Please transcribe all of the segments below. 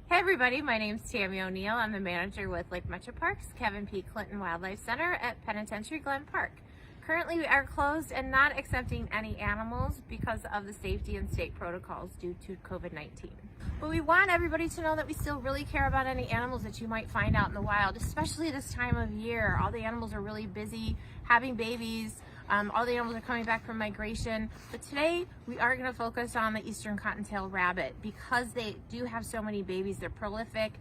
Hey everybody, my name's Tammy O'Neill. I'm the manager with Lake Metro Parks, Kevin P. Clinton Wildlife Center at Penitentiary Glen Park. Currently we are closed and not accepting any animals because of the safety and state protocols due to COVID-19. But we want everybody to know that we still really care about any animals that you might find out in the wild, especially this time of year. All the animals are really busy having babies. All the animals are coming back from migration. But today we are going to focus on the eastern cottontail rabbit because they do have so many babies. They're prolific.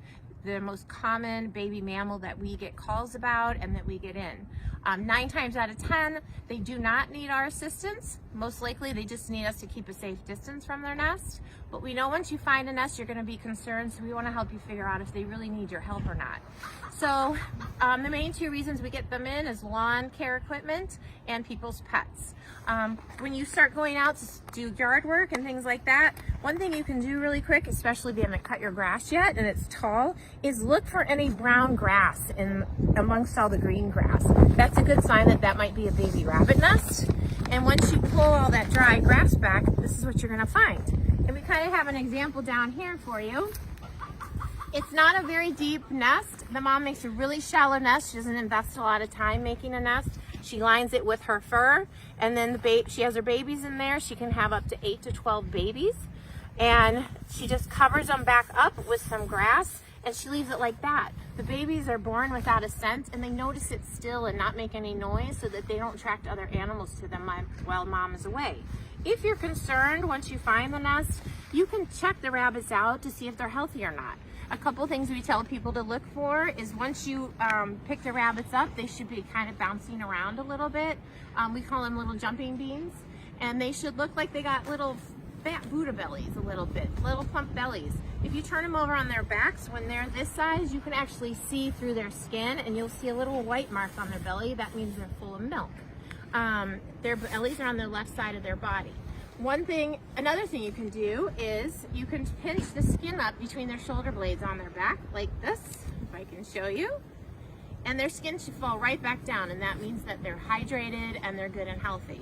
They're the most common baby mammal that we get calls about and that we get in. 9 times out of 10, they do not need our assistance. Most likely they just need us to keep a safe distance from their nest. But we know once you find a nest, you're going to be concerned, so we want to help you figure out if they really need your help or not. So the main 2 reasons we get them in is lawn care equipment and people's pets. When you start going out to do yard work and things like that, one thing you can do really quick, especially if you haven't cut your grass yet and it's tall, is look for any brown grass amongst all the green grass. That's a good sign that that might be a baby rabbit nest. And once you pull all that dry grass back, this is what you're going to find. And we kind of have an example down here for you. It's not a very deep nest. The mom makes a really shallow nest. She doesn't invest a lot of time making a nest. She lines it with her fur, and then she has her babies in there. She can have up to 8 to 12 babies, and she just covers them back up with some grass, and she leaves it like that. The babies are born without a scent, and they notice it still and not make any noise so that they don't attract other animals to them while mom is away. If you're concerned, once you find the nest, you can check the rabbits out to see if they're healthy or not. A couple things we tell people to look for is once you pick the rabbits up, they should be kind of bouncing around a little bit. We call them little jumping beans, and they should look like they got little fat Buddha bellies a little bit, little plump bellies. If you turn them over on their backs, when they're this size, you can actually see through their skin, and you'll see a little white mark on their belly. That means they're full of milk. Their bellies are on the left side of their body. Another thing you can do is you can pinch the skin up between their shoulder blades on their back like this, if I can show you. And their skin should fall right back down, and that means that they're hydrated and they're good and healthy.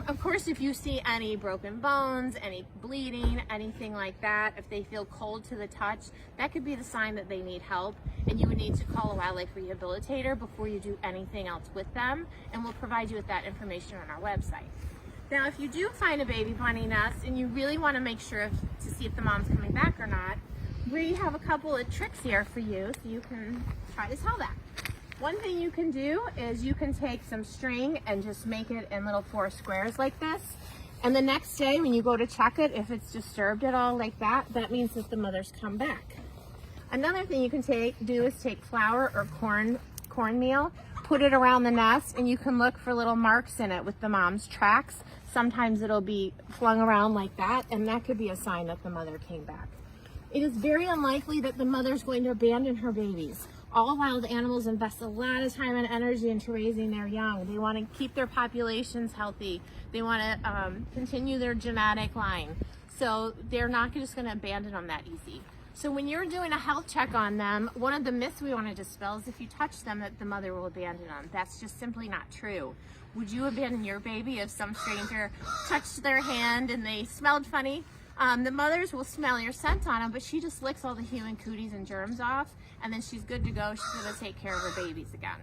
Of course, if you see any broken bones, any bleeding, anything like that, if they feel cold to the touch, that could be the sign that they need help, and you would need to call a wildlife rehabilitator before you do anything else with them, and we'll provide you with that information on our website. Now, if you do find a baby bunny nest and you really want to make sure to see if the mom's coming back or not, we have a couple of tricks here for you so you can try to tell that. One thing you can do is you can take some string and just make it in little 4 squares like this. And the next day when you go to check it, if it's disturbed at all like that, that means that the mother's come back. Another thing you can do is take flour or cornmeal, put it around the nest, and you can look for little marks in it with the mom's tracks. Sometimes it'll be flung around like that, and that could be a sign that the mother came back. It is very unlikely that the mother's going to abandon her babies. All wild animals invest a lot of time and energy into raising their young. They want to keep their populations healthy. They want to continue their genetic line. So they're not just going to abandon them that easy. So when you're doing a health check on them, one of the myths we want to dispel is if you touch them that the mother will abandon them. That's just simply not true. Would you abandon your baby if some stranger touched their hand and they smelled funny? The mothers will smell your scent on them, but she just licks all the human cooties and germs off, and then she's good to go. She's going to take care of her babies again.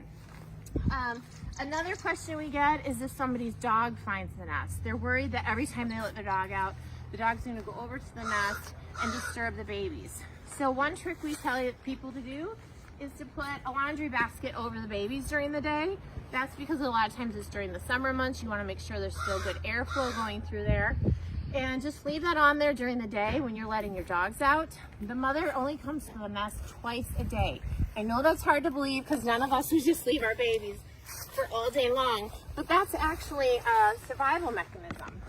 Another question we get is if somebody's dog finds the nest. They're worried that every time they let their dog out, the dog's going to go over to the nest and disturb the babies. So one trick we tell people to do is to put a laundry basket over the babies during the day. That's because a lot of times it's during the summer months. You want to make sure there's still good airflow going through there. And just leave that on there during the day when you're letting your dogs out. The mother only comes to the nest twice a day. I know that's hard to believe because none of us would just leave our babies for all day long, but that's actually a survival mechanism.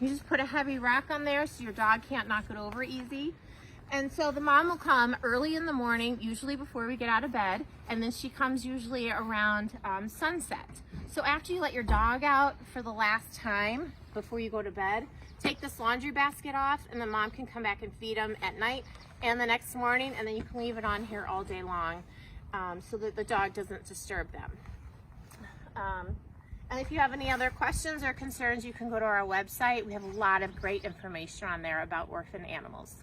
You just put a heavy rock on there so your dog can't knock it over easy. And so the mom will come early in the morning, usually before we get out of bed, and then she comes usually around sunset. So after you let your dog out for the last time before you go to bed, take this laundry basket off, and the mom can come back and feed them at night and the next morning, and then you can leave it on here all day long so that the dog doesn't disturb them. And if you have any other questions or concerns, you can go to our website. We have a lot of great information on there about orphan animals.